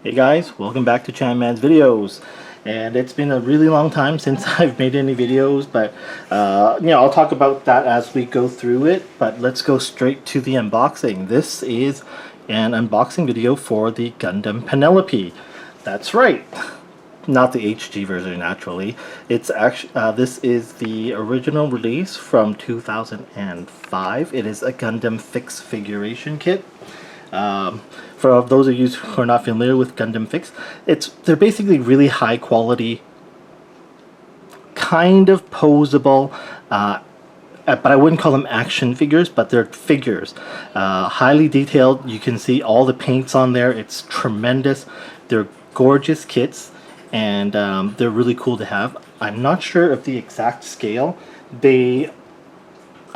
Hey guys, welcome back to Chanman's videos. And it's been a really long time since I've made any videos, but I'll talk about that as we go through it. But let's go straight to the unboxing. This is an unboxing video for the Gundam Penelope. That's right, not the HG version actually. It's actually this is the original release from 2005. It is a Gundam fix figuration kit. For those of you who are not familiar with Gundam Fix, they're basically really high quality, kind of posable, but I wouldn't call them action figures, but they're figures. Highly detailed, you can see all the paints on there, it's tremendous. They're gorgeous kits, and they're really cool to have. I'm not sure of the exact scale. I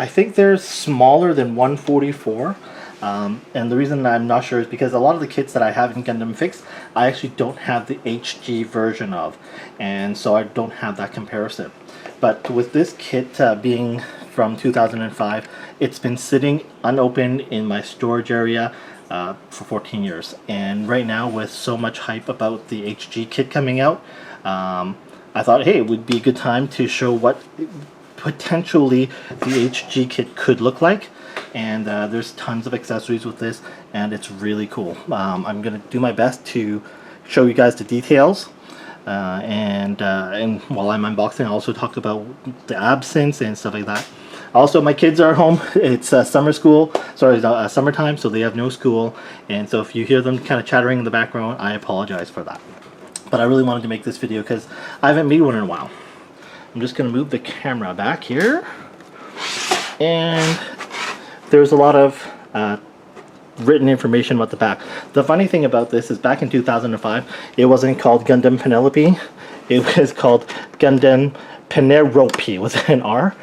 think they're smaller than 144. And the reason I'm not sure is because a lot of the kits that I have in Gundam Fix, I actually don't have the HG version of, and so I don't have that comparison. But with this kit being from 2005, it's been sitting unopened in my storage area for 14 years. And right now, with so much hype about the HG kit coming out, I thought, hey, it would be a good time to show what potentially the HG kit could look like. And there's tons of accessories with this, and it's really cool. I'm gonna do my best to show you guys the details, and while I'm unboxing, I'll also talk about the absence and stuff like that. Also, my kids are home. It's summertime, so they have no school, and so if you hear them kind of chattering in the background, I apologize for that. But I really wanted to make this video because I haven't made one in a while. I'm just gonna move the camera back here, and there's a lot of written information about the back. The funny thing about this is back in 2005, it wasn't called Gundam Penelope. It was called Gundam Penelope with an R,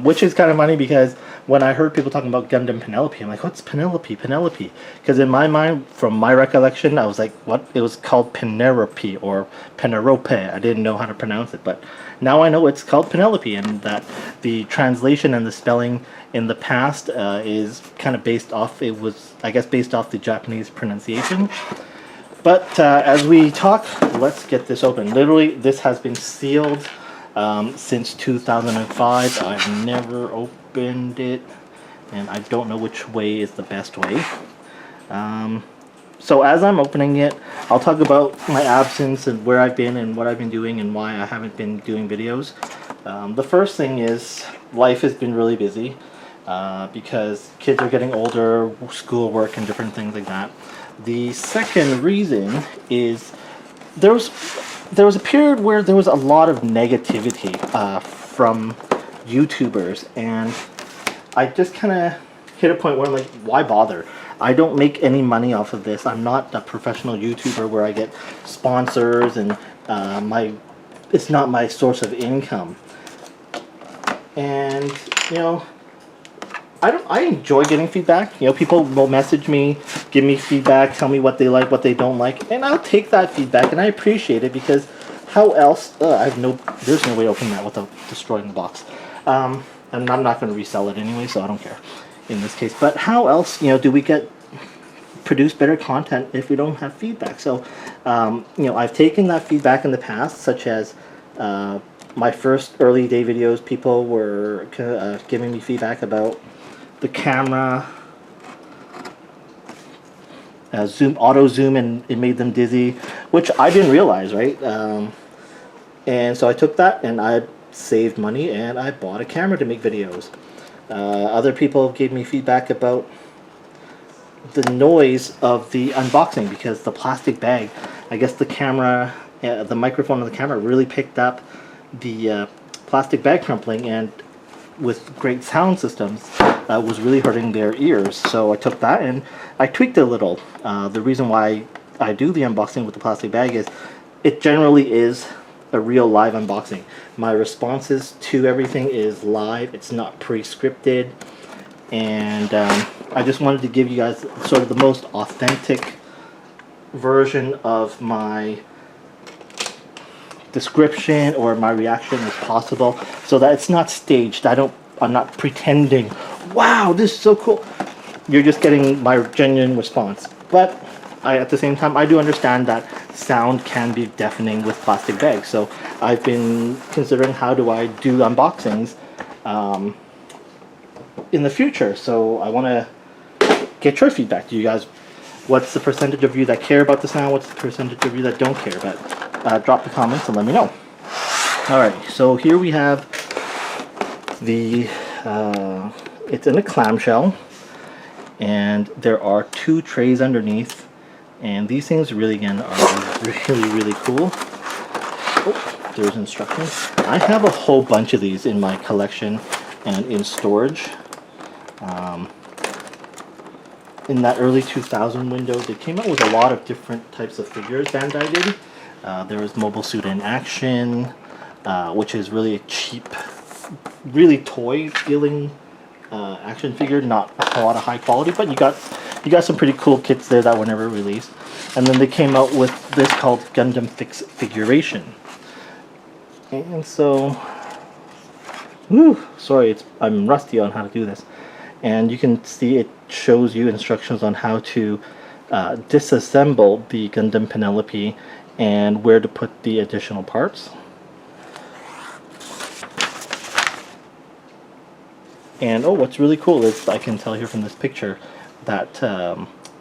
which is kind of funny because when I heard people talking about Gundam Penelope, I'm like, what's Penelope? Penelope? Because in my mind, from my recollection, I was like, what? It was called Penelope or Penelope. I didn't know how to pronounce it, but now I know it's called Penelope, and that the translation and the spelling in the past is kind of based off, it was, I guess, based off the Japanese pronunciation. But as we talk, let's get this open. Literally, this has been sealed since 2005. I've never opened it, and I don't know which way is the best way. So as I'm opening it, I'll talk about my absence and where I've been and what I've been doing and why I haven't been doing videos. The first thing is life has been really busy because kids are getting older, schoolwork and different things like that. The second reason is there was a period where there was a lot of negativity from YouTubers, and I just kind of hit a point where I'm like, why bother? I don't make any money off of this. I'm not a professional YouTuber where I get sponsors, and it's not my source of income. And I enjoy getting feedback. People will message me, give me feedback, tell me what they like, what they don't like, and I'll take that feedback, and I appreciate it because how else? There's no way to open that without destroying the box. And I'm not going to resell it anyway, so I don't care in this case. But how else, do we produce better content if we don't have feedback? So, I've taken that feedback in the past, such as my first early day videos. People were giving me feedback about the camera, auto zoom, and it made them dizzy, which I didn't realize, right? And so I took that and I saved money and I bought a camera to make videos. Other people gave me feedback about the noise of the unboxing because the plastic bag, I guess the camera, the microphone of the camera really picked up the plastic bag crumpling, and with great sound systems was really hurting their ears. So I took that and I tweaked it a little. The reason why I do the unboxing with the plastic bag is it generally is a real live unboxing. My responses to everything is live. It's not pre-scripted, and I just wanted to give you guys sort of the most authentic version of my description or my reaction as possible, so that it's not staged. I'm not pretending, wow, this is so cool. You're just getting my genuine response. But at the same time, I do understand that sound can be deafening with plastic bags. So I've been considering how do I do unboxings in the future. So I want to get your feedback. Do you guys, what's the percentage of you that care about the sound? What's the percentage of you that don't care? But drop the comments and let me know. Alright, so here we have the, it's in a clamshell, and there are 2 trays underneath, and these things really, again, are really cool. Oh, there's instructions. I have a whole bunch of these in my collection and in storage. In that early 2000 window, they came out with a lot of different types of figures Bandai did. There was Mobile Suit in Action, which is really a cheap, really toy feeling action figure, not a lot of high quality, but you got some pretty cool kits there that were never released. And then they came out with this called Gundam Figuration. And so, sorry, I'm rusty on how to do this. And you can see it shows you instructions on how to disassemble the Gundam Penelope and where to put the additional parts. And oh, what's really cool is I can tell here from this picture that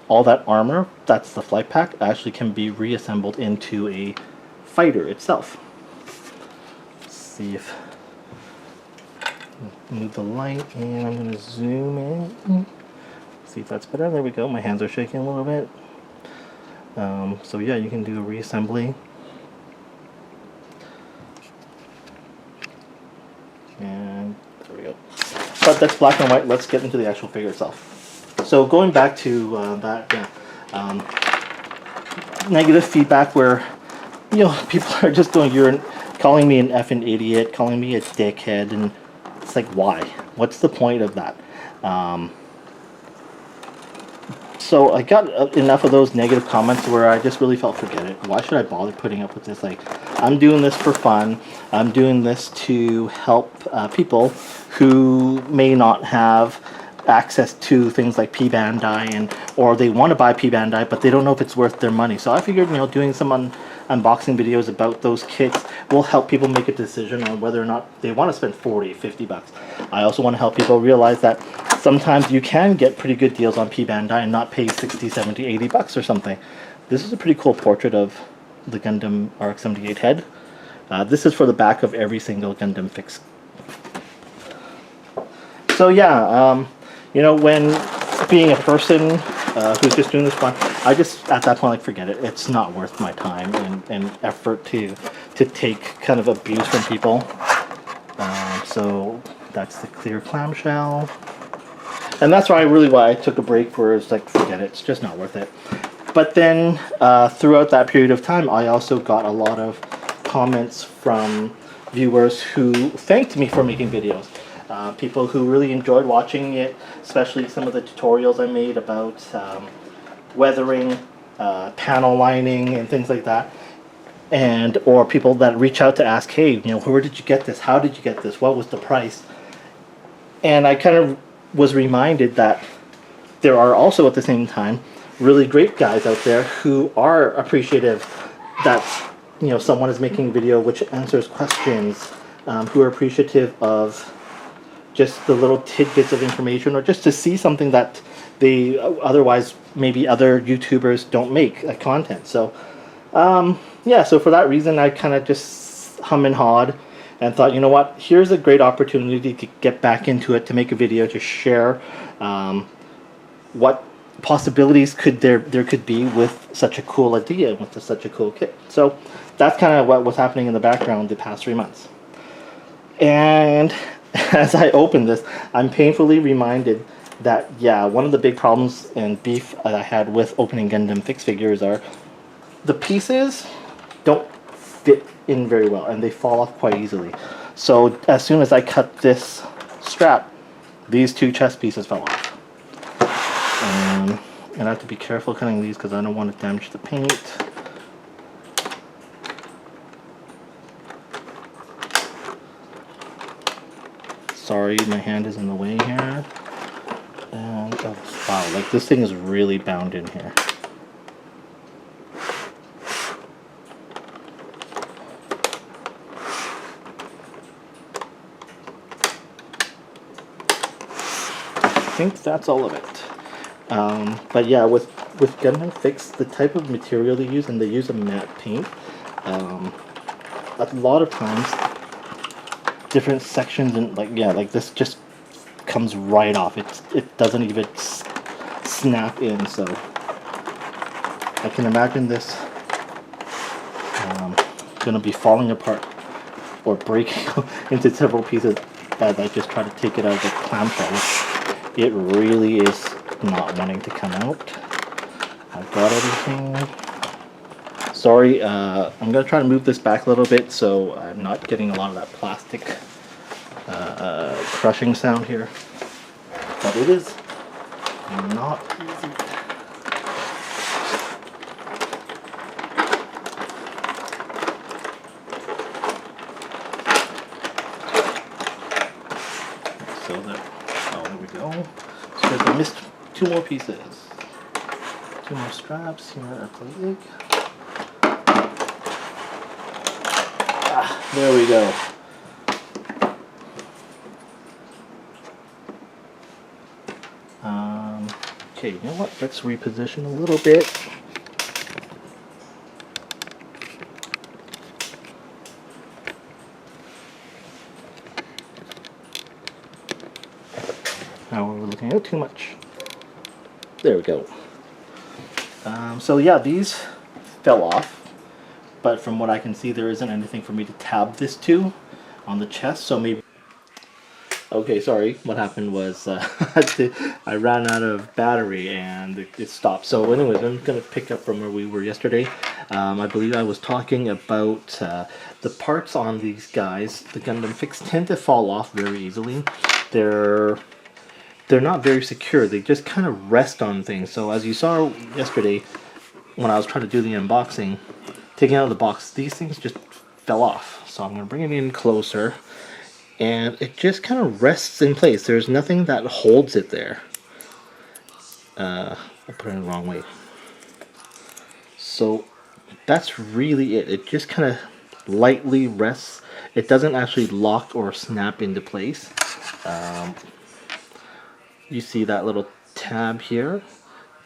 all that armor, that's the flight pack, actually can be reassembled into a fighter itself. Let's see if move the light, and I'm going to zoom in. See if that's better. There we go. My hands are shaking a little bit. So yeah, you can do a reassembly. And there we go. But that's black and white. Let's get into the actual figure itself. So going back to negative feedback where, people are just calling me an effing idiot, calling me a dickhead, and it's like, why? What's the point of that? So I got enough of those negative comments where I just really felt, forget it. Why should I bother putting up with this? Like, I'm doing this for fun. I'm doing this to help people who may not have access to things like P Bandai, or they want to buy P Bandai, but they don't know if it's worth their money. So I figured, doing some unboxing videos about those kits will help people make a decision on whether or not they want to spend 40, 50 bucks. I also want to help people realize that sometimes you can get pretty good deals on P Bandai and not pay 60, 70, 80 bucks or something. This is a pretty cool portrait of the Gundam RX-78 head. This is for the back of every single Gundam fix. So yeah, when being a person who's just doing this fun, I just, at that point, like, forget it. It's not worth my time and effort to take kind of abuse from people. So that's the clear clamshell. And that's why I took a break for, it's like, forget it. It's just not worth it. But then throughout that period of time, I also got a lot of comments from viewers who thanked me for making videos. People who really enjoyed watching it, especially some of the tutorials I made about weathering, panel lining, and things like that. Or people that reach out to ask, hey, where did you get this? How did you get this? What was the price? And I kind of was reminded that there are also at the same time really great guys out there who are appreciative that someone is making a video which answers questions, who are appreciative of just the little tidbits of information, or just to see something that they otherwise maybe other YouTubers don't make content. So yeah, so for that reason I kind of just hum and hawed and thought, you know what, here's a great opportunity to get back into it, to make a video, to share what possibilities there could be with such a cool idea, with such a cool kit. So that's kind of what was happening in the background the past 3 months. And as I open this, I'm painfully reminded that, yeah, one of the big problems and beef that I had with opening Gundam fix figures are the pieces don't fit in very well, and they fall off quite easily. So as soon as I cut this strap, these 2 chest pieces fell off. And I have to be careful cutting these because I don't want to damage the paint. Sorry, my hand is in the way here. And oh wow, like this thing is really bound in here. think that's all of it. But yeah, with Gundam Fix, the type of material they use, and they use a matte paint, a lot of times different sections and like this just comes right off. It doesn't even snap in, so I can imagine this gonna be falling apart or breaking into several pieces as I just try to take it out of the clamshell. It really is not wanting to come out. I've got everything. Sorry, I'm gonna try to move this back a little bit so I'm not getting a lot of that plastic crushing sound here. But it is not easy. So there we go. So I missed 2 more pieces. 2 more straps here at the leg. There we go. Okay, you know what? Let's reposition a little bit. Now we're looking at too much. There we go. So yeah, these fell off, but from what I can see, there isn't anything for me to tab this to on the chest, so maybe... Okay, sorry, what happened was I ran out of battery and it stopped. So anyways, I'm going to pick up from where we were yesterday. I believe I was talking about the parts on these guys. The Gundam Fix tend to fall off very easily. They're not very secure. They just kind of rest on things. So as you saw yesterday when I was trying to do the unboxing, taking out of the box, these things just fell off. So I'm going to bring it in closer. And it just kind of rests in place. There's nothing that holds it there. I put it in the wrong way. So that's really it. It just kind of lightly rests. It doesn't actually lock or snap into place. You see that little tab here?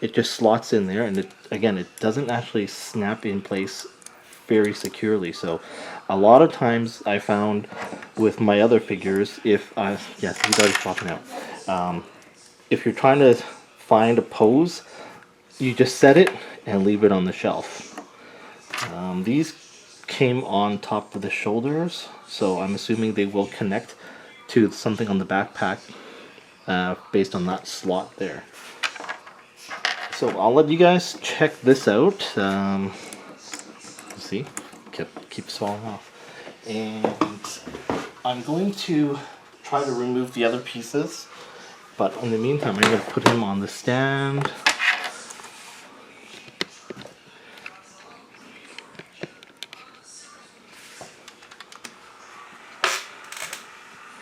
It just slots in there, and it doesn't actually snap in place very securely. So a lot of times I found with my other figures, yes, he's already popping out. If you're trying to find a pose, you just set it and leave it on the shelf. These came on top of the shoulders, so I'm assuming they will connect to something on the backpack based on that slot there. So I'll let you guys check this out. See, keeps falling off, and I'm going to try to remove the other pieces, but in the meantime I'm going to put him on the stand.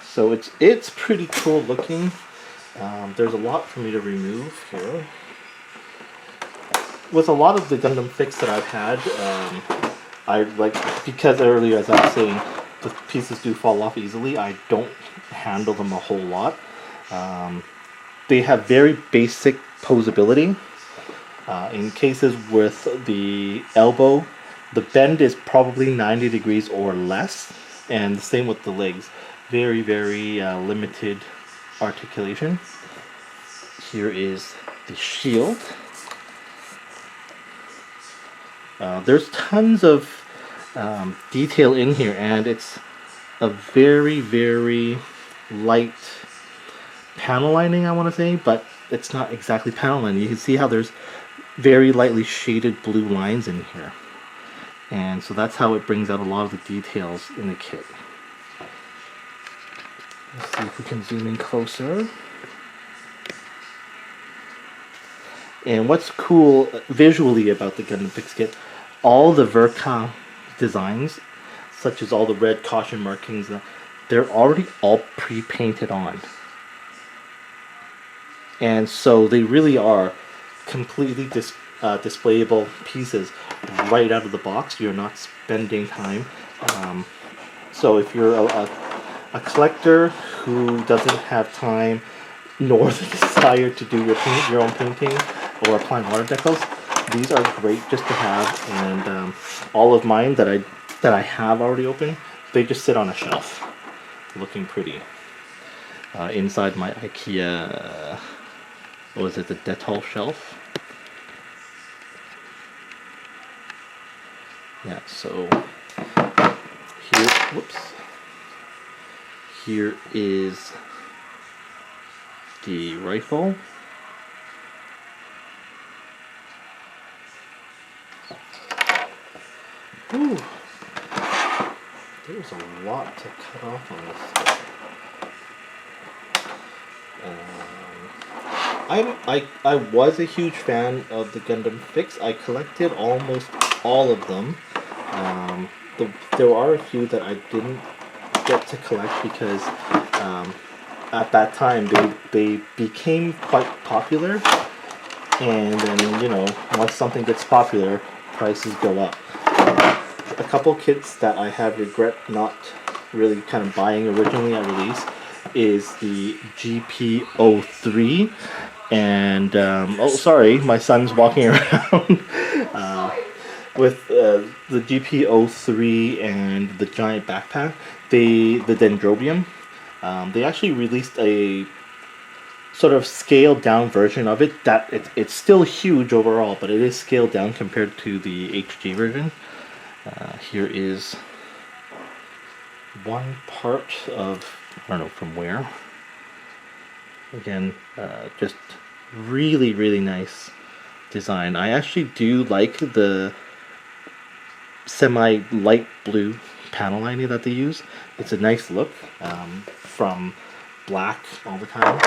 So it's pretty cool looking. There's a lot for me to remove here. With a lot of the Gundam Fix that I've had, because earlier, as I was saying, the pieces do fall off easily, I don't handle them a whole lot. They have very basic posability. In cases with the elbow, the bend is probably 90 degrees or less, and the same with the legs. Very, very limited articulation. Here is the shield. There's tons of detail in here, and it's a very, very light panel lining, I want to say, but it's not exactly panel lining. You can see how there's very lightly shaded blue lines in here, and so that's how it brings out a lot of the details in the kit. Let's see if we can zoom in closer. And what's cool visually about the Gundam Fix kit, all the Verka designs, such as all the red caution markings, they're already all pre-painted on. And so they really are completely displayable pieces right out of the box. You're not spending time. So if you're a collector who doesn't have time nor the desire to do your own painting or applying water decals, these are great just to have. And all of mine that I have already opened, they just sit on a shelf, looking pretty. Inside my IKEA, what was it, the Dettol shelf? Yeah, so here, whoops. Here is the rifle. Ooh, there's a lot to cut off on this. I was a huge fan of the Gundam Fix. I collected almost all of them. There are a few that I didn't get to collect because at that time they became quite popular, and then, you know, once something gets popular, prices go up. A couple kits that I have regret not really kind of buying originally at release is the GP03, and oh sorry, my son's walking around. With the GP03 and the giant backpack, the Dendrobium, they actually released a sort of scaled down version of it. That it's still huge overall, but it is scaled down compared to the HG version. Here is one part of, I don't know from where. Again, just really nice design. I actually do like the semi-light blue panel lining that they use. It's a nice look from black all the time.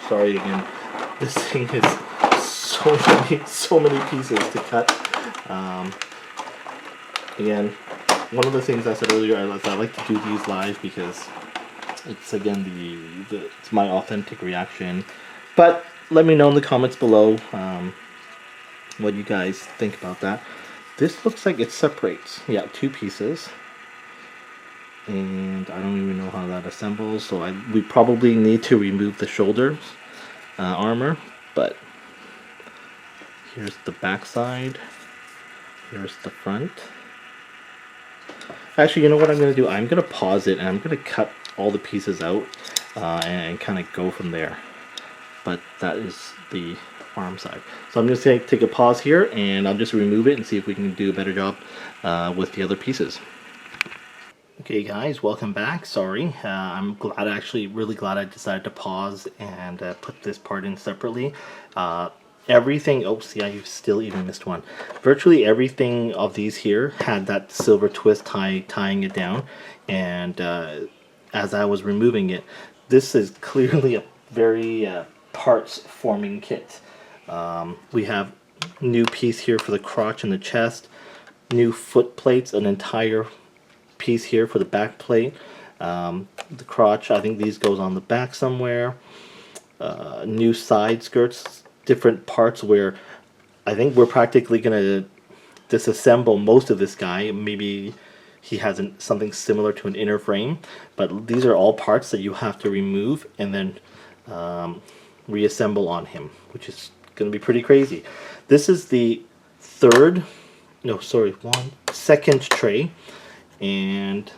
Sorry again, this thing is so many pieces to cut. Again, one of the things I said earlier, I like to do these live because it's, again, it's my authentic reaction. But let me know in the comments below what you guys think about that. This looks like it separates, yeah, two pieces, and I don't even know how that assembles, so we probably need to remove the shoulders armor. But here's the back side, here's the front. Actually, you know what I'm going to do? I'm going to pause it and I'm going to cut all the pieces out and kind of go from there. But that is the arm side. So I'm just going to take a pause here and I'll just remove it and see if we can do a better job with the other pieces. Okay guys, welcome back. Sorry, I'm glad, actually really glad I decided to pause and put this part in separately. Everything, oh see, I still even missed one. Virtually everything of these here had that silver twist tying it down, and as I was removing it, this is clearly a very parts forming kit. We have new piece here for the crotch and the chest, new foot plates, an entire piece here for the back plate, the crotch, I think these goes on the back somewhere, new side skirts, different parts where I think we're practically gonna disassemble most of this guy. Maybe he has something similar to an inner frame, but these are all parts that you have to remove and then reassemble on him, which is gonna be pretty crazy. This is the second tray, and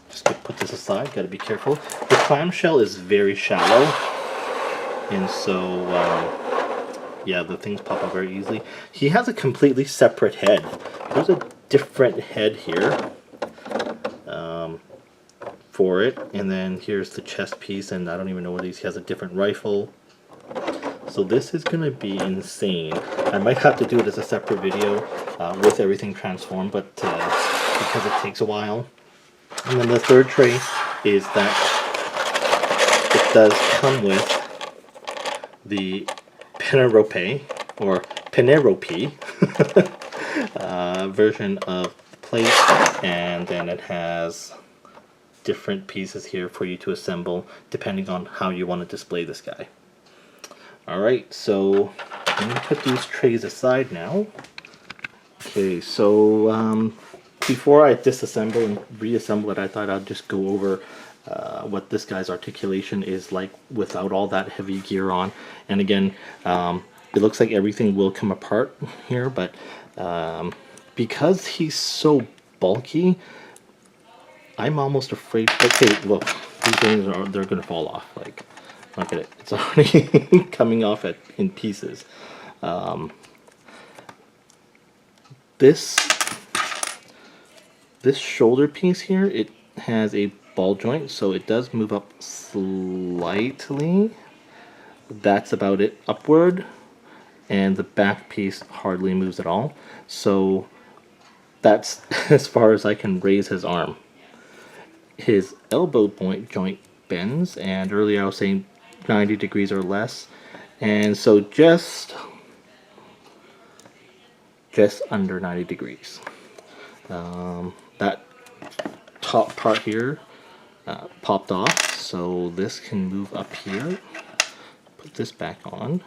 just to put this aside, gotta be careful. The clamshell is very shallow, and so yeah, the things pop up very easily. He has a completely separate head. There's a different head here for it, and then here's the chest piece, and I don't even know what he has a different rifle. So this is gonna be insane. I might have to do it as a separate video with everything transformed, but because it takes a while. And then the third tray is that it does come with the Penelope version of the plate, and then it has different pieces here for you to assemble depending on how you want to display this guy. Alright, so I'm going to put these trays aside now. Okay, so before I disassemble and reassemble it, I thought I'd just go over what this guy's articulation is like without all that heavy gear on. And again, it looks like everything will come apart here, but because he's so bulky, I'm almost afraid. Okay, look, these things they're gonna fall off. Like, look at it; it's already coming off in pieces. This shoulder piece here, it has a ball joint, so it does move up slightly. That's about it upward, and the back piece hardly moves at all. So that's as far as I can raise his arm. His elbow joint bends, and earlier I was saying 90 degrees or less, and so just under 90 degrees. That top part here popped off, so this can move up here. Put this back on.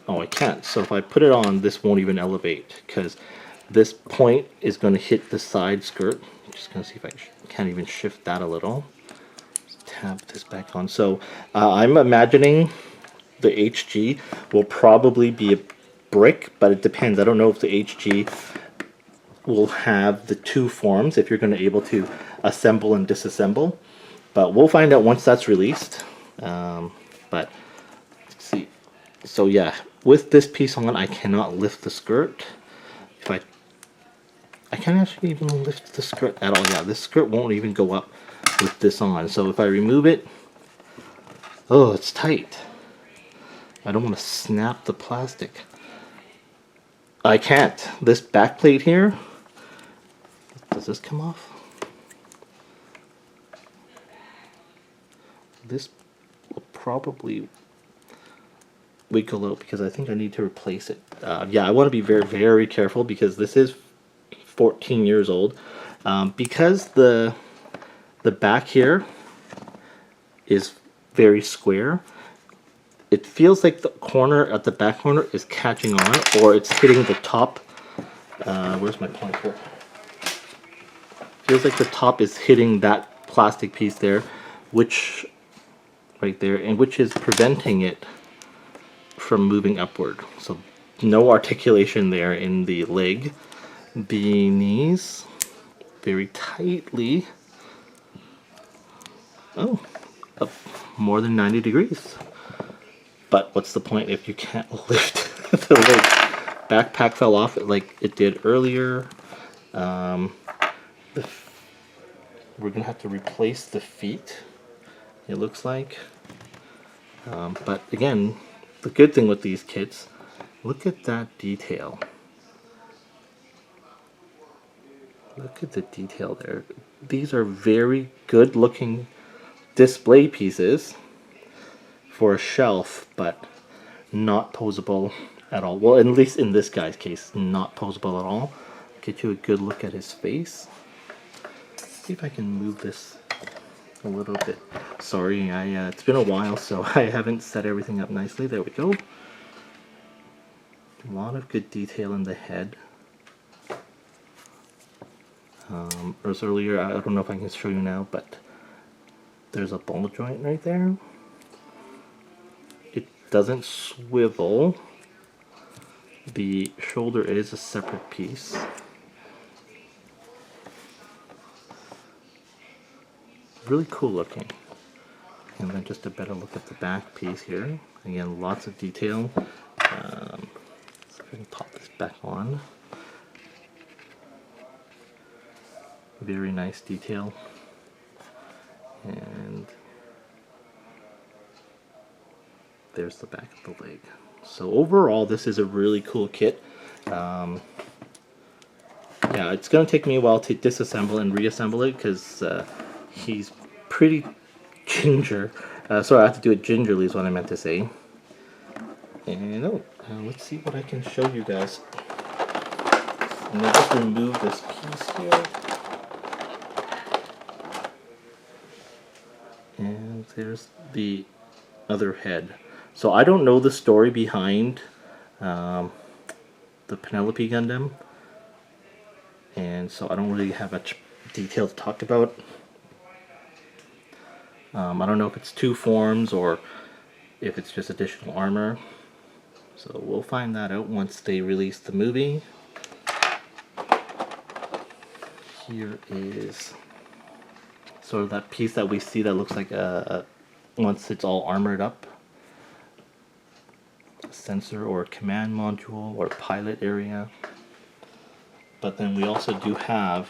Oh, I can't. So if I put it on, this won't even elevate because this point is going to hit the side skirt. I'm just going to see if I can't even shift that a little. Just tap this back on. So I'm imagining the HG will probably be a brick, but it depends. I don't know if the HG will have the two forms if you're going to be able to assemble and disassemble, but we'll find out once that's released. But let's see. So yeah, with this piece on, I cannot lift the skirt. If I can't actually even lift the skirt at all. Yeah, this skirt won't even go up with this on. So if I remove it, oh, it's tight. I don't want to snap the plastic. I can't. This back plate here, does this come off? This will probably wiggle out because I think I need to replace it. Yeah, I want to be very, very careful because this is 14 years old. Because the back here is very square, it feels like the corner at the back corner is catching on, or it's hitting the top. Where's my pointer? Feels like the top is hitting that plastic piece there, which right there, and which is preventing it from moving upward. So no articulation there in the leg. The knees very tightly. Oh, up more than 90 degrees. But what's the point if you can't lift the leg? Backpack fell off like it did earlier. We're gonna have to replace the feet, it looks like. But again, the good thing with these kits, look at that detail. Look at the detail there. These are very good looking display pieces for a shelf, but not posable at all. Well, at least in this guy's case, not posable at all. Get you a good look at his face. See if I can move this a little bit. Sorry, it's been a while, so I haven't set everything up nicely. There we go. A lot of good detail in the head. As earlier, I don't know if I can show you now, but there's a ball joint right there. It doesn't swivel. The shoulder is a separate piece. Really cool looking. And then just a better look at the back piece here. Again, lots of detail. So I can pop this back on. Very nice detail. And there's the back of the leg. So overall, this is a really cool kit. Yeah, it's going to take me a while to disassemble and reassemble it because he's pretty ginger. Sorry, I have to do it gingerly is what I meant to say. And let's see what I can show you guys. I'm going to just remove this piece here. And there's the other head. So I don't know the story behind the Penelope Gundam. and so I don't really have much detail to talk about. I don't know if it's two forms or if it's just additional armor. So we'll find that out once they release the movie. Here is sort of that piece that we see that looks like once it's all armored up, a sensor or command module or pilot area. But then we also do have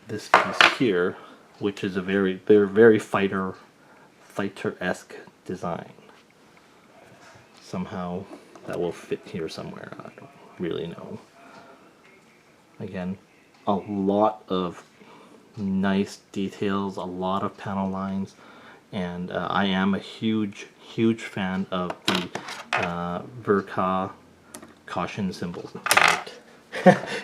this piece here, which is a very fighter-esque design. Somehow that will fit here somewhere. I don't really know. Again, a lot of nice details, a lot of panel lines, and I am a huge fan of the Verka caution symbols.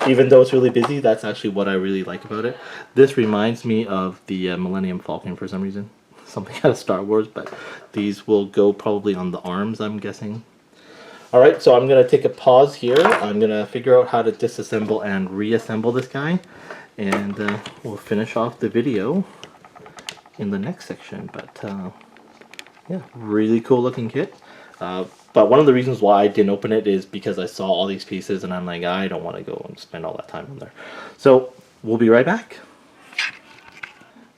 Even though it's really busy, that's actually what I really like about it. This reminds me of the Millennium Falcon for some reason. Something out of Star Wars, but these will go probably on the arms, I'm guessing. Alright, so I'm going to take a pause here. I'm going to figure out how to disassemble and reassemble this guy. And we'll finish off the video in the next section. But yeah, really cool looking kit. But one of the reasons why I didn't open it is because I saw all these pieces and I'm like, I don't want to go and spend all that time on there. So we'll be right back.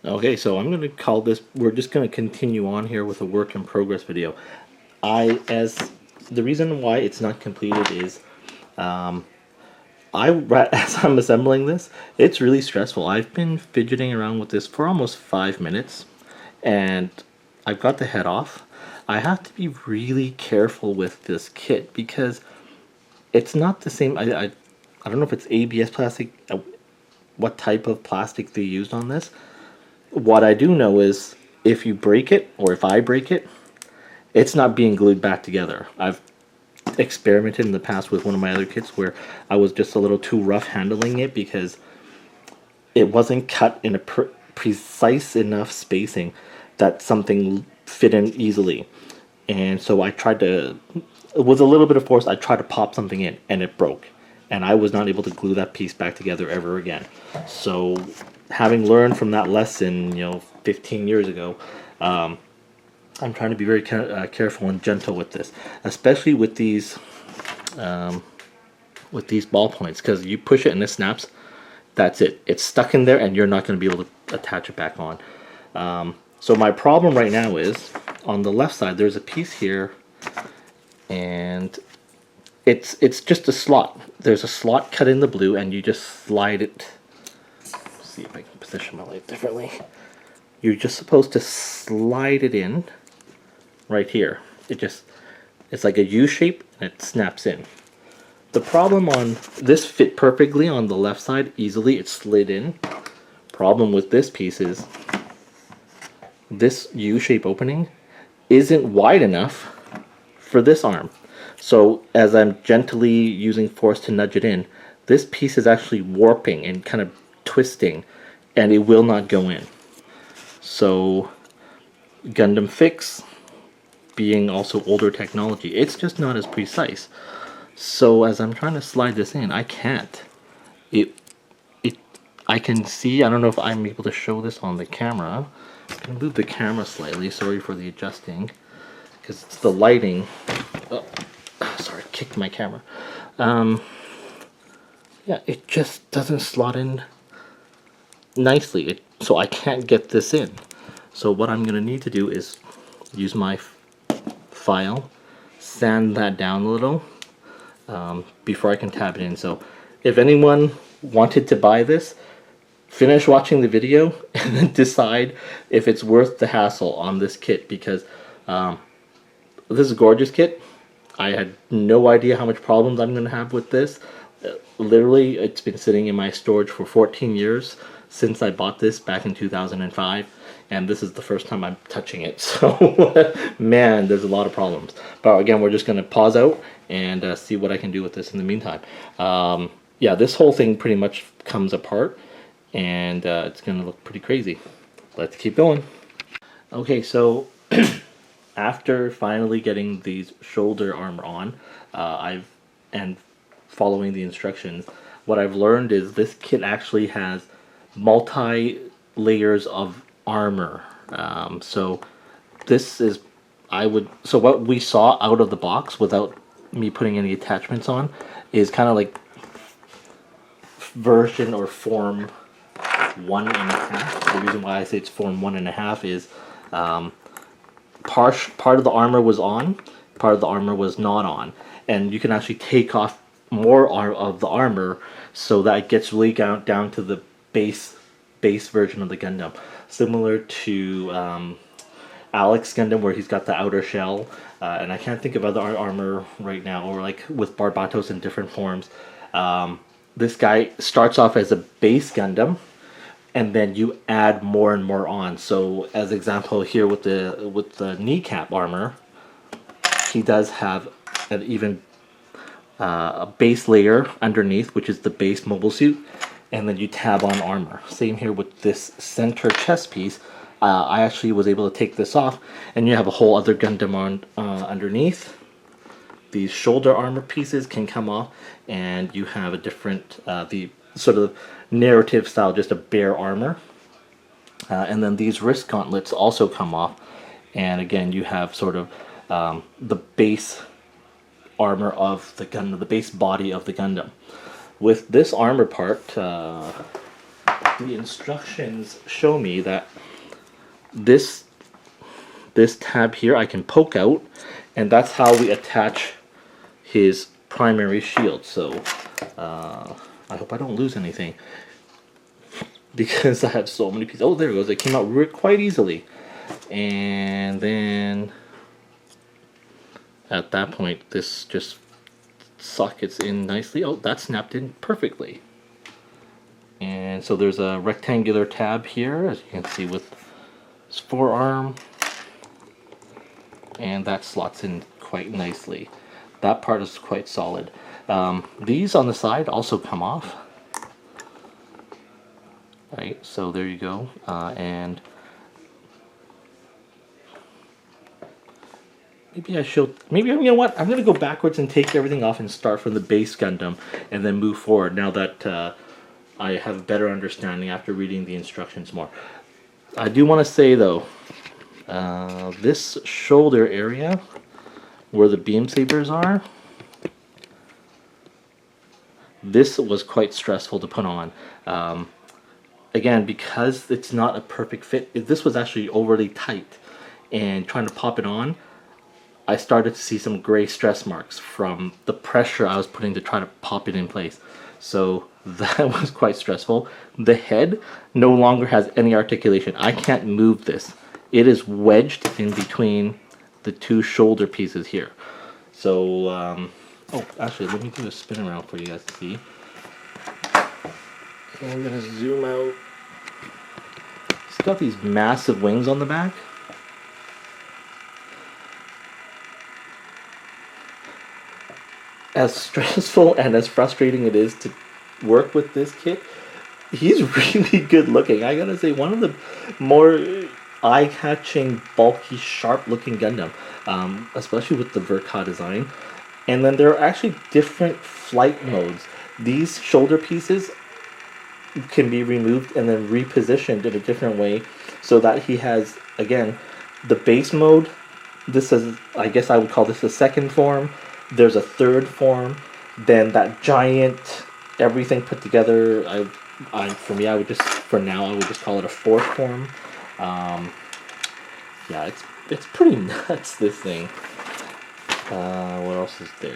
Okay, so I'm going to call this, we're just going to continue on here with a work in progress video. The reason why it's not completed is, as I'm assembling this, it's really stressful. I've been fidgeting around with this for almost 5 minutes, and I've got the head off. I have to be really careful with this kit because it's not the same. I don't know if it's ABS plastic, what type of plastic they used on this. What I do know is if you break it, or if I break it, it's not being glued back together. I've experimented in the past with one of my other kits where I was just a little too rough handling it because it wasn't cut in a precise enough spacing that something fit in easily. And so I tried to, with a little bit of force, I tried to pop something in and it broke. And I was not able to glue that piece back together ever again. So having learned from that lesson, 15 years ago, I'm trying to be very careful and gentle with this, especially with these ballpoints, because you push it and it snaps. That's it. It's stuck in there, and you're not going to be able to attach it back on. So my problem right now is on the left side. There's a piece here, and it's just a slot. There's a slot cut in the blue, and you just slide it. Let's see if I can position my light differently. You're just supposed to slide it in. Right here, it's like a U shape and it snaps in. The problem on this fit perfectly on the left side, easily it slid in. Problem with this piece is this U shape opening isn't wide enough for this arm. So as I'm gently using force to nudge it in, this piece is actually warping and kind of twisting, and it will not go in. So Gundam Fix, being also older technology, it's just not as precise. So as I'm trying to slide this in, I can't. I can see, I don't know if I'm able to show this on the camera. I'm going to move the camera slightly, sorry for the adjusting, because it's the lighting. Oh, sorry, kicked my camera. Yeah, it just doesn't slot in nicely, so I can't get this in. So what I'm going to need to do is use my file, sand that down a little before I can tab it in. So if anyone wanted to buy this, finish watching the video and then decide if it's worth the hassle on this kit, because this is a gorgeous kit. I had no idea how much problems I'm going to have with this. Literally, it's been sitting in my storage for 14 years since I bought this back in 2005, and this is the first time I'm touching it. So, man, there's a lot of problems. But again, we're just going to pause out and see what I can do with this in the meantime. Yeah, this whole thing pretty much comes apart, and it's going to look pretty crazy. Let's keep going. Okay, so after finally getting these shoulder armor on, and following the instructions, what I've learned is this kit actually has multi layers of armor. So this is, so what we saw out of the box without me putting any attachments on is kind of like version or form 1.5. The reason why I say it's form 1.5 is part of the armor was on, part of the armor was not on, and you can actually take off more of the armor so that it gets really down to the base version of the Gundam, similar to Alex Gundam, where he's got the outer shell, and I can't think of other armor right now, or like with Barbatos in different forms. This guy starts off as a base Gundam, and then you add more and more on. So as example here with the kneecap armor, he does have an even a base layer underneath, which is the base mobile suit, and then you tab on armor. Same here with this center chest piece. I actually was able to take this off, and you have a whole other Gundam on underneath. These shoulder armor pieces can come off, and you have a different, the sort of narrative style, just a bare armor. And then these wrist gauntlets also come off, and again you have sort of the base armor of the Gundam, the base body of the Gundam. With this armor part, the instructions show me that this tab here I can poke out, and that's how we attach his primary shield. So I hope I don't lose anything, because I have so many pieces. Oh, there it goes. It came out quite easily. And then at that point, this just sockets in nicely. Oh, that snapped in perfectly. And so there's a rectangular tab here, as you can see, with his forearm. And that slots in quite nicely. That part is quite solid. These on the side also come off. Right, so there you go. And maybe you know what? I'm gonna go backwards and take everything off and start from the base Gundam, and then move forward. Now that I have a better understanding after reading the instructions more. I do want to say though, this shoulder area where the beam sabers are, this was quite stressful to put on. Again, because it's not a perfect fit, this was actually overly tight, and trying to pop it on, I started to see some gray stress marks from the pressure I was putting to try to pop it in place. So that was quite stressful. The head no longer has any articulation. I can't move this. It is wedged in between the two shoulder pieces here. So, oh, actually, let me do a spin around for you guys to see. I'm gonna zoom out. It's got these massive wings on the back. As stressful and as frustrating it is to work with this kit, he's really good looking. I gotta say, one of the more eye-catching, bulky, sharp-looking Gundam, especially with the Verka design. And then there are actually different flight modes. These shoulder pieces can be removed and then repositioned in a different way, so that he has, again, the base mode. This is, I guess I would call this a second form. There's a third form, then that giant everything put together. For me, I would just, for now, I would just call it a fourth form. Yeah, it's pretty nuts, this thing. What else is there?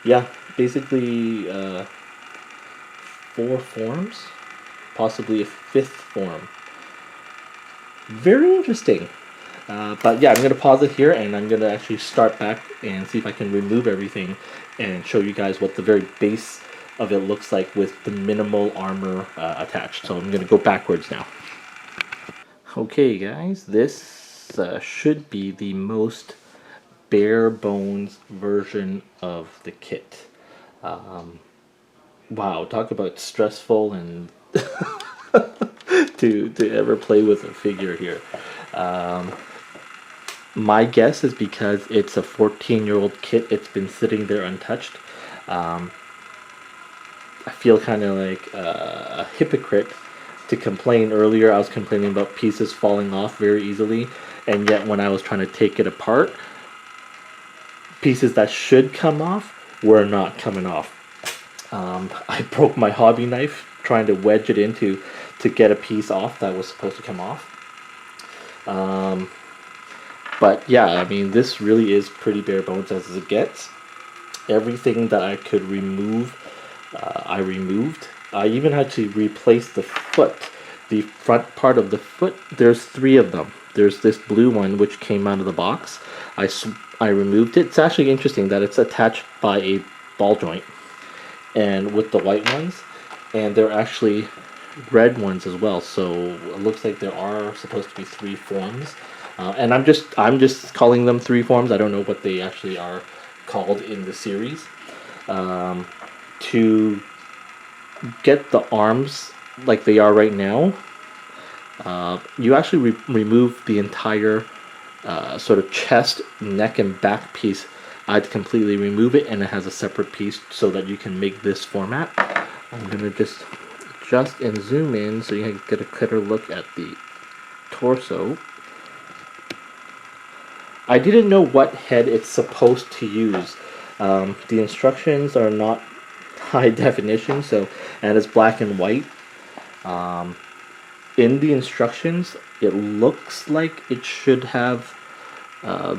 Yeah, basically 4 forms, possibly a 5th form. Very interesting. But yeah, I'm going to pause it here, and I'm going to actually start back and see if I can remove everything and show you guys what the very base of it looks like with the minimal armor attached. So I'm going to go backwards now. Okay guys, this should be the most bare bones version of the kit. Wow, talk about stressful and to ever play with a figure here. My guess is because it's a 14-year-old kit, it's been sitting there untouched. I feel kind of like a hypocrite to complain. Earlier I was complaining about pieces falling off very easily, and yet when I was trying to take it apart, pieces that should come off were not coming off. I broke my hobby knife trying to wedge it into to get a piece off that was supposed to come off. But yeah, I mean, this really is pretty bare bones as it gets. Everything that I could remove, I removed. I even had to replace the foot. The front part of the foot, there's 3 of them. There's this blue one which came out of the box. I removed it. It's actually interesting that it's attached by a ball joint, and with the white ones, and they're actually red ones as well. So it looks like there are supposed to be 3 forms, and I'm just calling them 3 forms. I don't know what they actually are called in the series. To get the arms like they are right now, you actually remove the entire sort of chest, neck, and back piece. I'd completely remove it, and it has a separate piece so that you can make this format. I'm gonna just adjust and zoom in so you can get a clearer look at the torso. I didn't know what head it's supposed to use. The instructions are not high definition, and it's black and white. In the instructions, it looks like it should have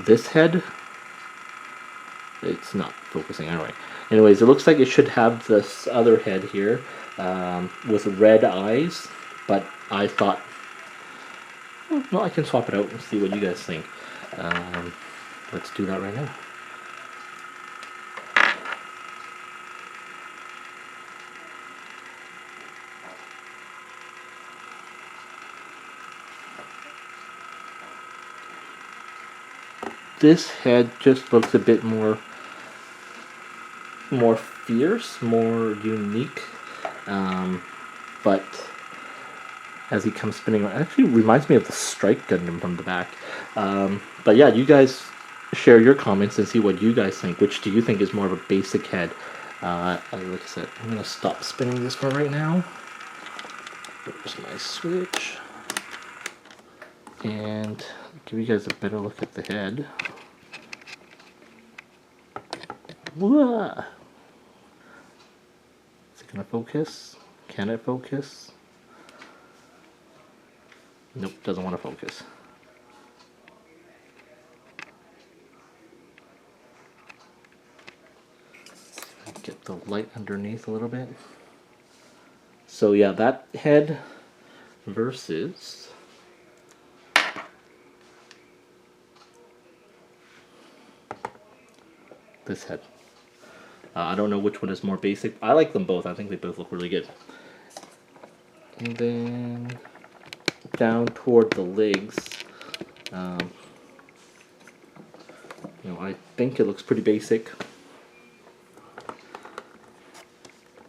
this head. It's not focusing. Anyway, anyways, it looks like it should have this other head here with red eyes. But I thought, well, I can swap it out and see what you guys think. Let's do that right now. This head just looks a bit more fierce, more unique, but as he comes spinning around, it actually reminds me of the Strike Gundam from the back. But yeah, you guys share your comments and see what you guys think. Which do you think is more of a basic head? Like I said, I'm gonna stop spinning this for right now. There's my switch, and give you guys a better look at the head. Whoa. Is it gonna focus? Can it focus? Nope, doesn't want to focus. Get the light underneath a little bit. So yeah, that head versus this head. I don't know which one is more basic. I like them both. I think they both look really good. And then down toward the legs, I think it looks pretty basic.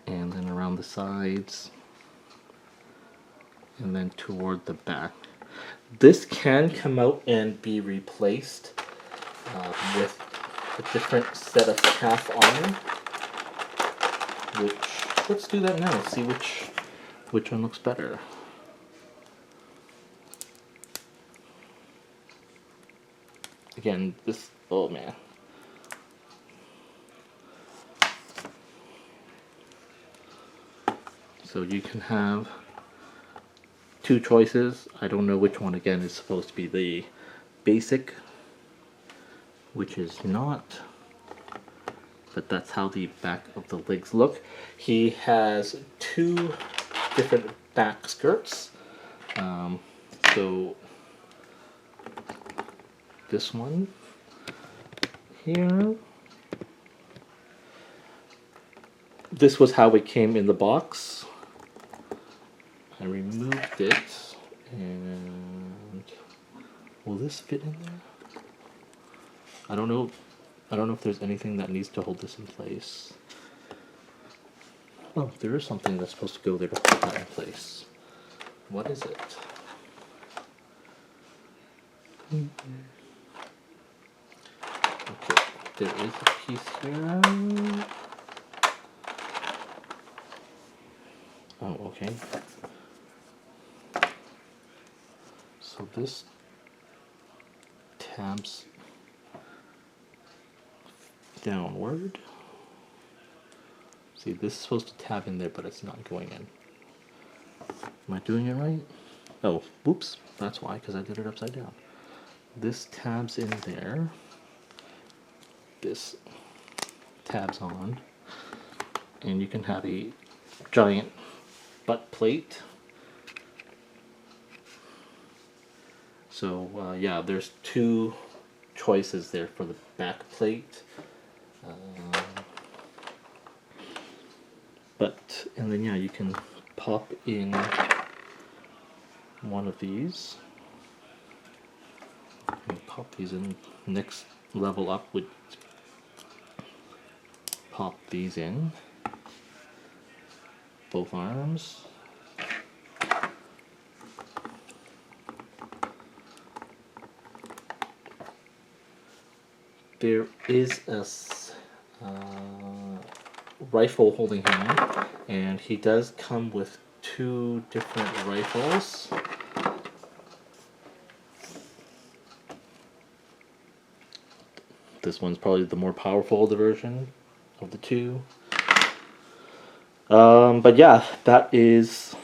And then around the sides, and then toward the back. This can come out and be replaced with a different set of calf armor. Which, let's do that now. See which one looks better. Again, this, oh man. So you can have 2 choices. I don't know which one again is supposed to be the basic, which is not, but that's how the back of the legs look. He has 2 different back skirts. So this one here, this was how it came in the box. I removed it, and will this fit in there? I don't know if there's anything that needs to hold this in place. Oh, there is something that's supposed to go there to hold that in place. What is it? Okay, there is a piece here. Oh, okay. So this tabs downward. See, this is supposed to tab in there, but it's not going in. Am I doing it right? Oh, whoops. That's why, because I did it upside down. This tabs in there. This tabs on. And you can have a giant butt plate. So, yeah, there's two choices there for the back plate. And then, yeah, you can pop in one of these. And pop these in. Next level up would pop these in. Both arms. There is a rifle holding hand, and he does come with two different rifles. This one's probably the more powerful of the version of the two. But yeah, that is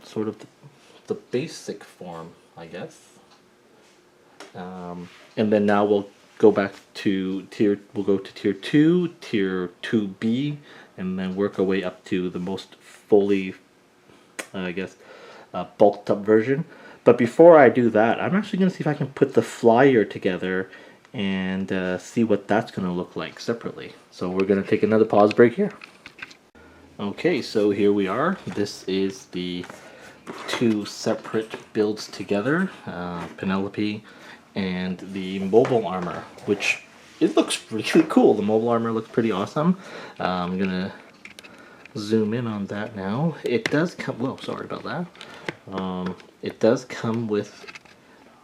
sort of the basic form, I guess. And then now we'll go back to we'll go to tier 2, tier 2B, and then work our way up to the most fully, I guess, bulked up version. But before I do that, I'm actually going to see if I can put the flyer together and see what that's going to look like separately. So we're going to take another pause break here. Okay, so here we are. This is the two separate builds together, Penelope and the mobile armor, which it looks really cool. The mobile armor looks pretty awesome. I'm gonna zoom in on that now. It does come, whoa, sorry about that. It does come with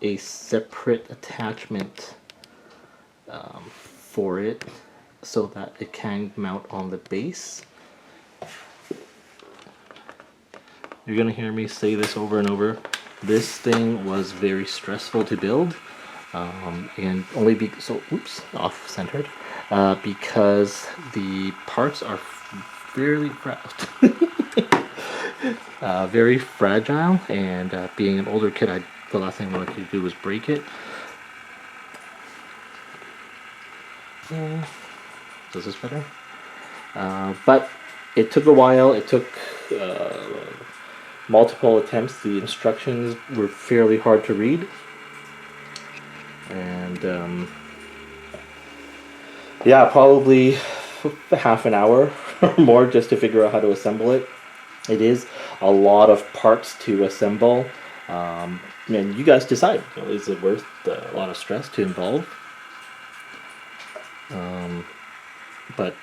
a separate attachment for it so that it can mount on the base. You're gonna hear me say this over and over. This thing was very stressful to build. And only so oops, off centered, because the parts are very very fragile, and being an older kid, the last thing I wanted to do was break it. Does this better? But it took a while. It took multiple attempts. The instructions were fairly hard to read. And yeah, probably half an hour or more just to figure out how to assemble it. It is a lot of parts to assemble. And you guys decide, is it worth a lot of stress to involve? But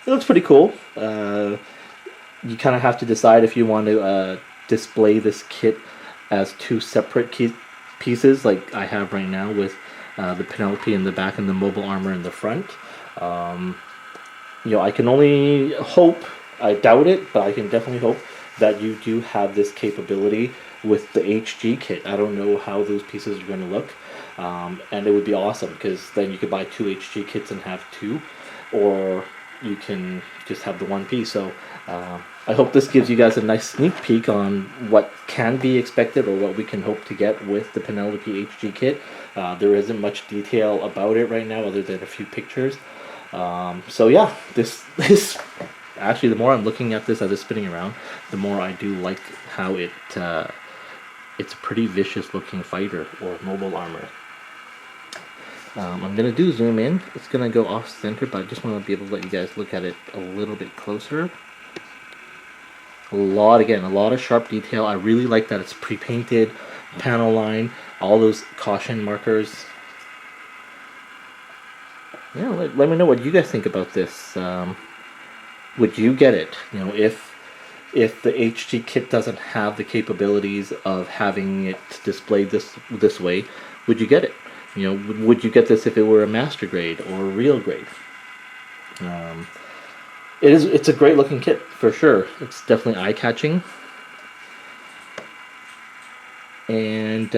it looks pretty cool. You kind of have to decide if you want to display this kit as two separate pieces like I have right now with the Penelope in the back and the mobile armor in the front. I can only hope, I doubt it, but I can definitely hope that you do have this capability with the HG kit. I don't know how those pieces are going to look, and it would be awesome because then you could buy two HG kits and have two, or you can just have the one piece. So I hope this gives you guys a nice sneak peek on what can be expected or what we can hope to get with the Penelope HG kit. There isn't much detail about it right now other than a few pictures. So yeah, this actually, the more I'm looking at this as it's spinning around, the more I do like how it's a pretty vicious looking fighter or mobile armor. I'm going to do zoom in. It's going to go off center, but I just want to be able to let you guys look at it a little bit closer. A lot of sharp detail. I really like that it's pre-painted, panel line, all those caution markers. Yeah, let me know what you guys think about this. Would you get it? If the HG kit doesn't have the capabilities of having it displayed this way, would you get it? Would you get this if it were a master grade or a real grade? It's a great looking kit for sure. It's definitely eye catching. And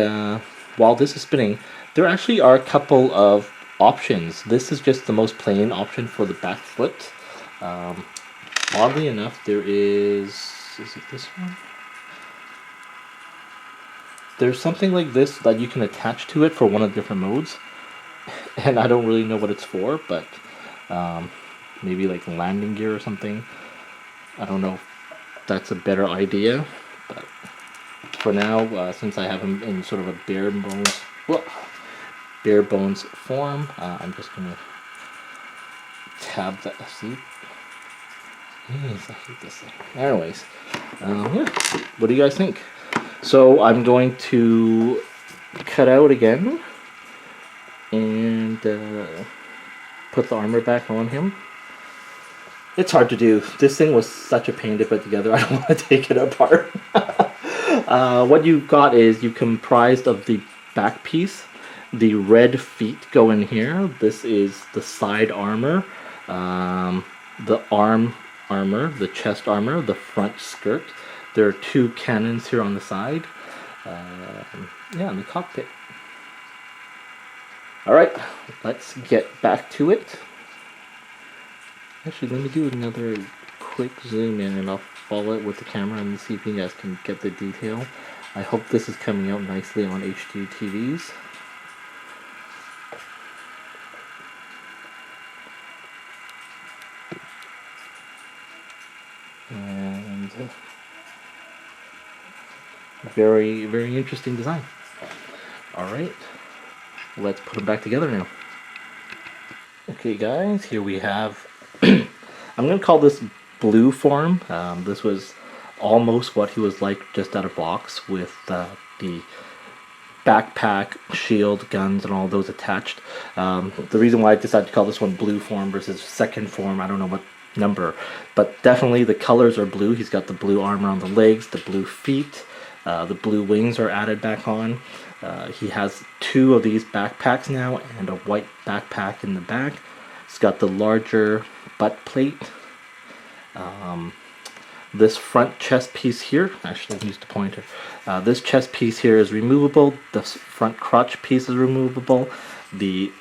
while this is spinning, there actually are a couple of options. This is just the most plain option for the back foot. Oddly enough, there is it this one? There's something like this that you can attach to it for one of the different modes. And I don't really know what it's for, but maybe like landing gear or something. I don't know if that's a better idea, but for now, since I have him in sort of a bare bones form, I'm just gonna tab that. See, I hate this thing. Anyways, yeah. What do you guys think? So I'm going to cut out again and put the armor back on him. It's hard to do. This thing was such a pain to put together. I don't want to take it apart. What you've got is you comprised of the back piece. The red feet go in here. This is the side armor, the arm armor, the chest armor, the front skirt. There are 2 cannons here on the side. Yeah, in the cockpit. Alright, let's get back to it. Actually, let me do another quick zoom in and I'll follow it with the camera and see if you guys can get the detail. I hope this is coming out nicely on HD TVs. And very, very interesting design. Alright, let's put them back together now. Okay guys, here we have, I'm going to call this blue form. This was almost what he was like just out of box with the backpack, shield, guns, and all those attached. The reason why I decided to call this one blue form versus second form, I don't know what number, but definitely the colors are blue. He's got the blue armor on the legs, the blue feet, the blue wings are added back on. He has 2 of these backpacks now and a white backpack in the back. He's got the larger butt plate. This front chest piece here, actually use the pointer. This chest piece here is removable. The front crotch piece is removable. The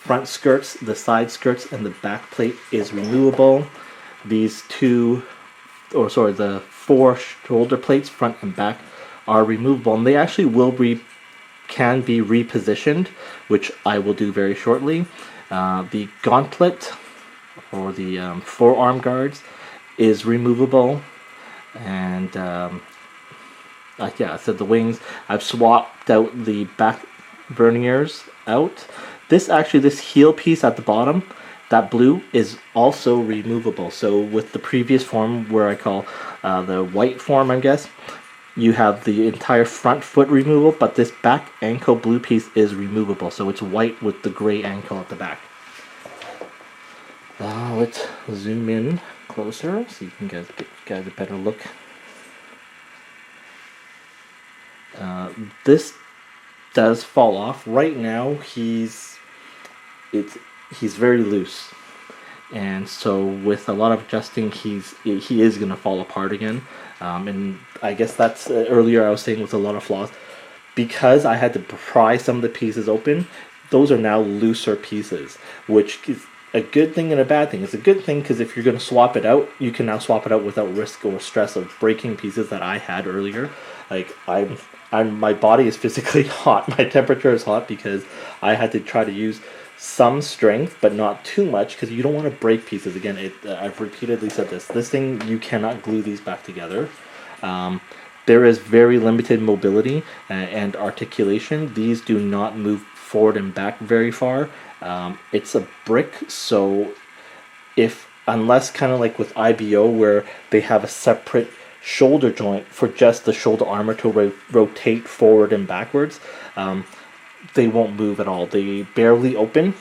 front skirts, the side skirts, and the back plate is removable. These the 4 shoulder plates, front and back, are removable, and they actually can be repositioned, which I will do very shortly. The gauntlet, or the forearm guards, is removable, and yeah, I said the wings. I've swapped out the back verniers out. This heel piece at the bottom, that blue, is also removable. So with the previous form, where I call the white form, I guess, you have the entire front foot removable, but this back ankle blue piece is removable. So it's white with the gray ankle at the back. Let's zoom in closer so you can get a better look. This does fall off. Right now he's very loose, and so with a lot of adjusting he is going to fall apart again. And I guess that's earlier I was saying with a lot of flaws, because I had to pry some of the pieces open. Those are now looser pieces, which is a good thing and a bad thing. It's a good thing because if you're going to swap it out, you can now swap it out without risk or stress of breaking pieces that I had earlier. Like my body is physically hot. My temperature is hot because I had to try to use some strength, but not too much, because you don't want to break pieces. Again, I've repeatedly said this. This thing, you cannot glue these back together. There is very limited mobility and articulation. These do not move forward and back very far. It's a brick, so unless kind of like with IBO, where they have a separate shoulder joint for just the shoulder armor to rotate forward and backwards, they won't move at all. They barely open,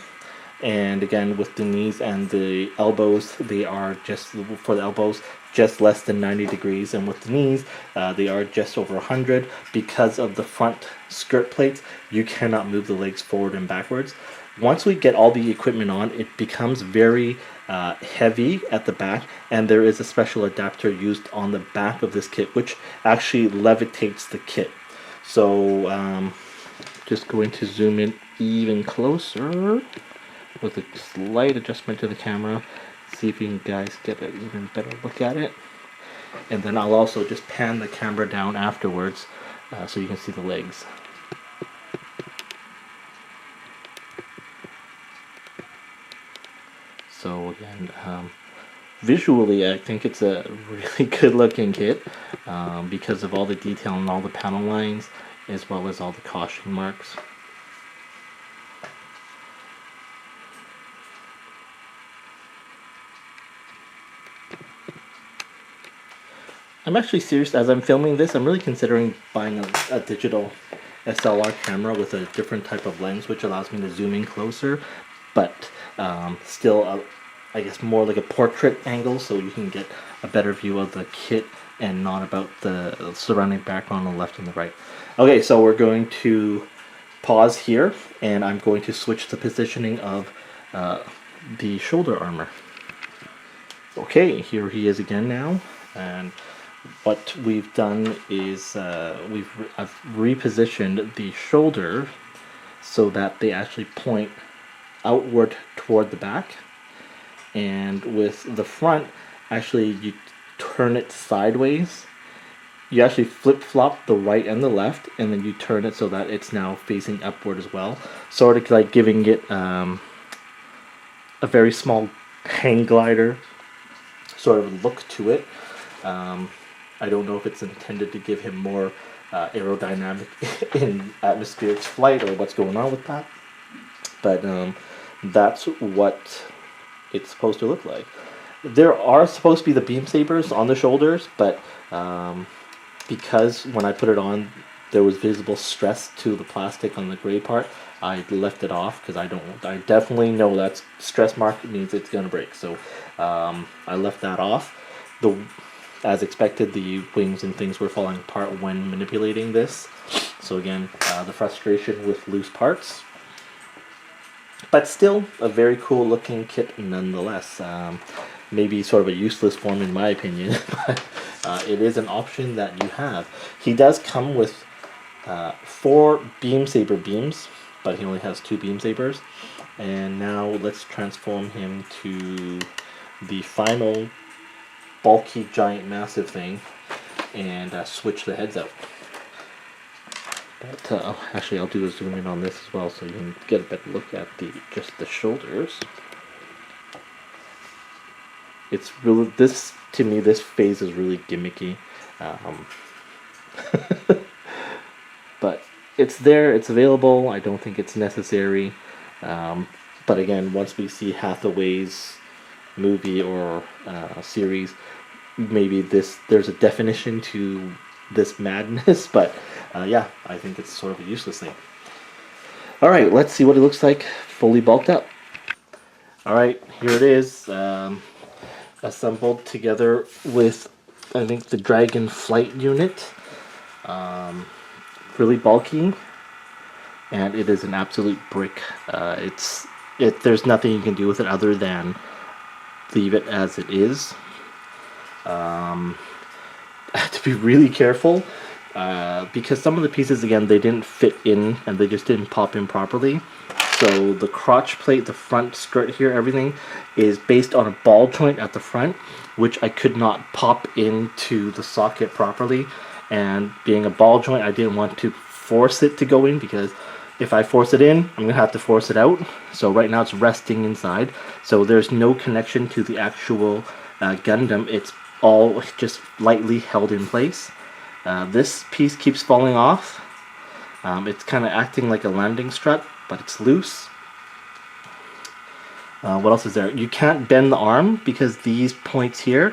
and again with the knees and the elbows, they are just, for the elbows, just less than 90 degrees, and with the knees they are just over 100. Because of the front skirt plates, you cannot move the legs forward and backwards. once we get all the equipment on, it becomes very heavy at the back, and there is a special adapter used on the back of this kit which actually levitates the kit. So just going to zoom in even closer with a slight adjustment to the camera, see if you guys get an even better look at it. And then I'll also just pan the camera down afterwards so you can see the legs. So again, visually I think it's a really good looking kit because of all the detail and all the panel lines, as well as all the caution marks. I'm actually serious, as I'm filming this, I'm really considering buying a digital SLR camera with a different type of lens which allows me to zoom in closer, but still I guess more like a portrait angle, so you can get a better view of the kit and not about the surrounding background on the left and the right. Okay, so we're going to pause here, and I'm going to switch the positioning of the shoulder armor. Okay, here he is again now, and what we've done is I've repositioned the shoulder so that they actually point outward toward the back, and with the front, actually you turn it sideways. You actually flip-flop the right and the left, and then you turn it so that it's now facing upward as well, sort of like giving it a very small hang glider sort of look to it. I don't know if it's intended to give him more aerodynamic in atmospheric flight or what's going on with that, but that's what it's supposed to look like. There are supposed to be the beam sabers on the shoulders, but because when I put it on there was visible stress to the plastic on the gray part, I left it off because I definitely know that stress mark means it's gonna break. So I left that off. As expected, the wings and things were falling apart when manipulating this. So again, the frustration with loose parts. But still, a very cool looking kit nonetheless. Maybe sort of a useless form in my opinion, but it is an option that you have. He does come with 4 beam saber beams, but he only has 2 beam sabers. And now let's transform him to the final bulky giant massive thing and switch the heads out. But actually I'll do a zoom in on this as well so you can get a better look at just the shoulders. It's really, to me this phase is really gimmicky, but it's there, it's available. I don't think it's necessary, but again, once we see Hathaway's movie or series, maybe there's a definition to this madness, but yeah, I think it's sort of a useless thing. Alright, let's see what it looks like fully bulked up. Alright, here it is, assembled together with, I think, the Dragon Flight unit. Really bulky, and it is an absolute brick. There's nothing you can do with it other than leave it as it is. I have to be really careful because some of the pieces, again, they didn't fit in and they just didn't pop in properly. So the crotch plate, the front skirt here, everything is based on a ball joint at the front, which I could not pop into the socket properly. And being a ball joint, I didn't want to force it to go in, because if I force it in, I'm going to have to force it out. So right now it's resting inside. So there's no connection to the actual Gundam. It's all just lightly held in place. This piece keeps falling off. It's kind of acting like a landing strut, but it's loose. What else is there? You can't bend the arm because these points here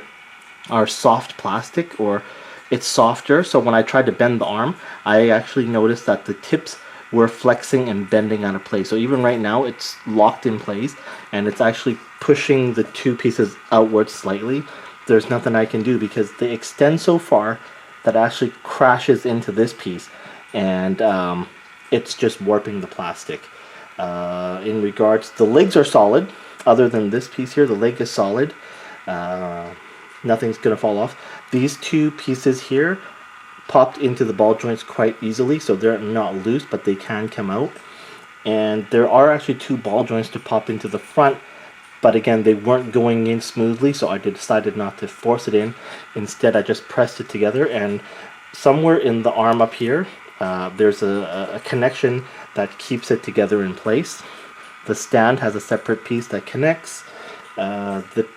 are soft plastic, or it's softer. So when I tried to bend the arm, I actually noticed that the tips were flexing and bending out of place. So even right now it's locked in place and it's actually pushing the 2 pieces outwards slightly. There's nothing I can do because they extend so far that actually crashes into this piece, and it's just warping the plastic. In regards, the legs are solid. Other than this piece here, the leg is solid. Nothing's gonna fall off. These two pieces here popped into the ball joints quite easily, so they're not loose, but they can come out. And there are actually two ball joints to pop into the front, but again, they weren't going in smoothly, so I decided not to force it in. Instead, I just pressed it together, and somewhere in the arm up here, there's a connection that keeps it together in place. The stand has a separate piece that connects. The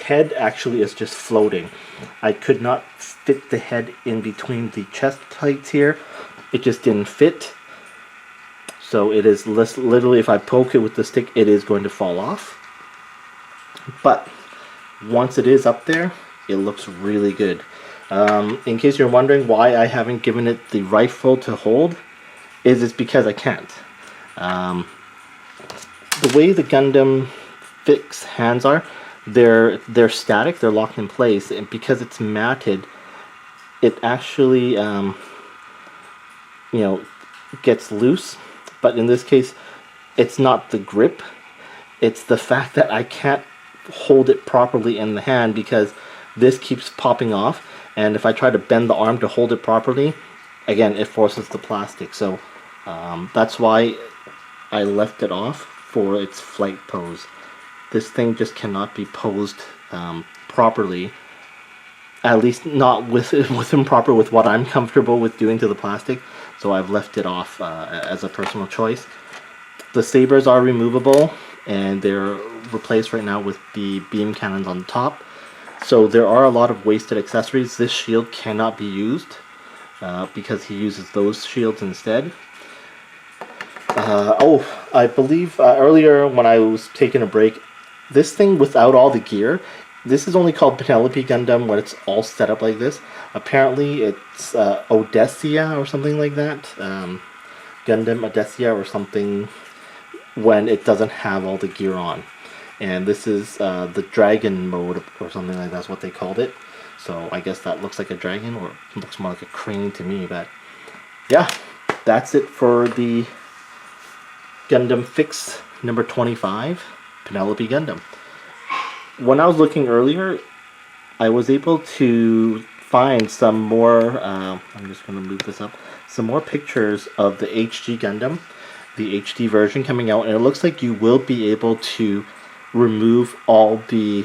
head actually is just floating. I could not fit the head in between the chest plates here. It just didn't fit. So it is literally, if I poke it with the stick, it is going to fall off. But once it is up there, it looks really good. In case you're wondering why I haven't given it the rifle to hold, it's because I can't. The way the Gundam Fix hands are, they're static, they're locked in place, and because it's matted, it actually gets loose. But in this case, it's not the grip, it's the fact that I can't hold it properly in the hand because this keeps popping off, and if I try to bend the arm to hold it properly, again, it forces the plastic. So that's why I left it off for its flight pose. This thing just cannot be posed properly, at least not with improper with what I'm comfortable with doing to the plastic. So I've left it off as a personal choice. The sabers are removable, and they're replaced right now with the beam cannons on the top. So there are a lot of wasted accessories. This shield cannot be used because he uses those shields instead. I believe earlier when I was taking a break, this thing without all the gear, this is only called Penelope Gundam when it's all set up like this. Apparently it's Odessia or something like that. Gundam Odessia or something when it doesn't have all the gear on. And this is the dragon mode or something like that's what they called it. So I guess that looks like a dragon, or it looks more like a crane to me. But yeah, that's it for the Gundam Fix number 25, Penelope Gundam. When I was looking earlier, I was able to find some more, I'm just going to move this up, some more pictures of the HG Gundam, the HD version coming out, and it looks like you will be able to remove all the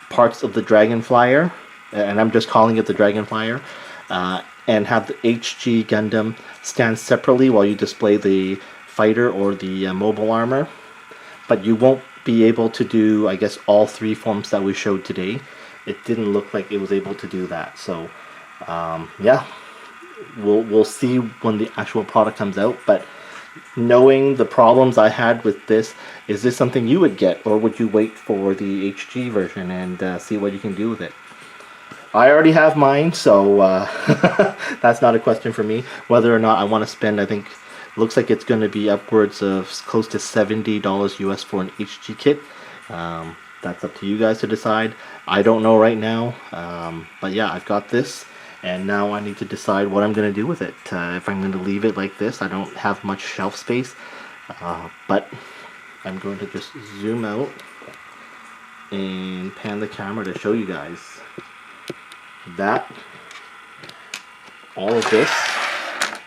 parts of the Dragon Flyer, and I'm just calling it the Dragon Flyer, and have the HG Gundam stand separately while you display the fighter or the mobile armor. But you won't be able to do, I guess, all three forms that we showed today. It didn't look like it was able to do that. So yeah, we'll see when the actual product comes out. But knowing the problems I had with this, is this something you would get, or would you wait for the HG version and see what you can do with it? I already have mine, so that's not a question for me. Whether or not I want to spend, I think, looks like it's going to be upwards of close to $70 US for an HG kit. That's up to you guys to decide. I don't know right now, but yeah, I've got this, and now I need to decide what I'm going to do with it. If I'm going to leave it like this, I don't have much shelf space, but I'm going to just zoom out and pan the camera to show you guys that all of this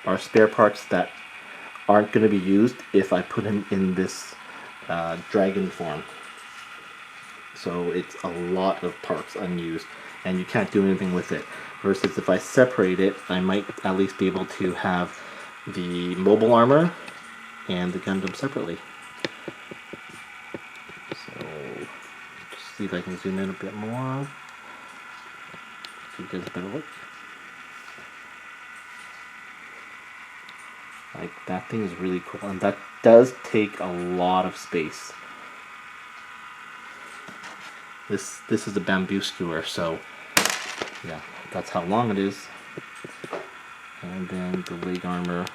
are spare parts that aren't going to be used if I put him in this dragon form. So it's a lot of parts unused, and you can't do anything with it. Versus if I separate it, I might at least be able to have the mobile armor and the Gundam separately. So just see if I can zoom in a bit more so you guys a better look. Like, that thing is really cool, and that does take a lot of space. This is a bamboo skewer, so yeah, that's how long it is. And then the leg armor.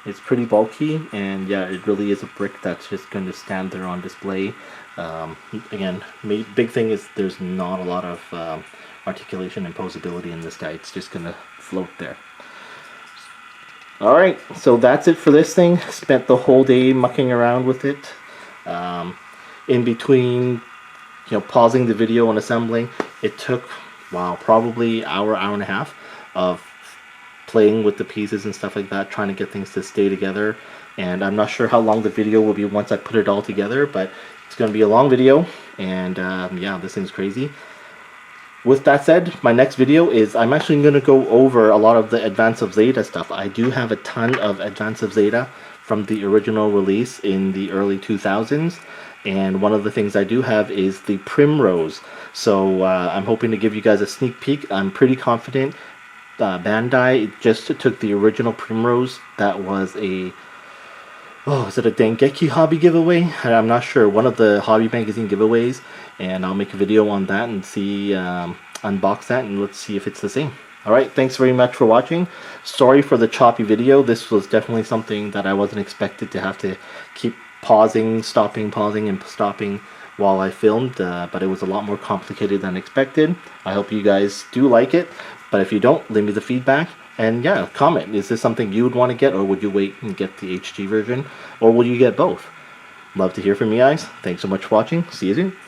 It's pretty bulky, and yeah, it really is a brick that's just going to stand there on display. Again, big thing is there's not a lot of articulation and posability in this guy. It's just gonna float there. Alright, so that's it for this thing. Spent the whole day mucking around with it. In between, pausing the video and assembling, it took, wow, probably hour and a half of playing with the pieces and stuff like that, trying to get things to stay together. And I'm not sure how long the video will be once I put it all together, but it's going to be a long video, and yeah, this thing's crazy. With that said, my next video is I'm actually going to go over a lot of the Advance of Zeta stuff. I do have a ton of Advance of Zeta from the original release in the early 2000s, and one of the things I do have is the Primrose. So I'm hoping to give you guys a sneak peek. I'm pretty confident Bandai just took the original Primrose. That was a, is it a Dengeki hobby giveaway? I'm not sure. One of the hobby magazine giveaways, and I'll make a video on that and see, unbox that, and let's see if it's the same. Alright, thanks very much for watching. Sorry for the choppy video. This was definitely something that I wasn't expected to have to keep pausing, stopping, pausing, and stopping while I filmed, but it was a lot more complicated than expected. I hope you guys do like it, but if you don't, leave me the feedback, and yeah, comment. Is this something you would want to get, or would you wait and get the HG version, or will you get both? Love to hear from you guys. Thanks so much for watching. See you soon.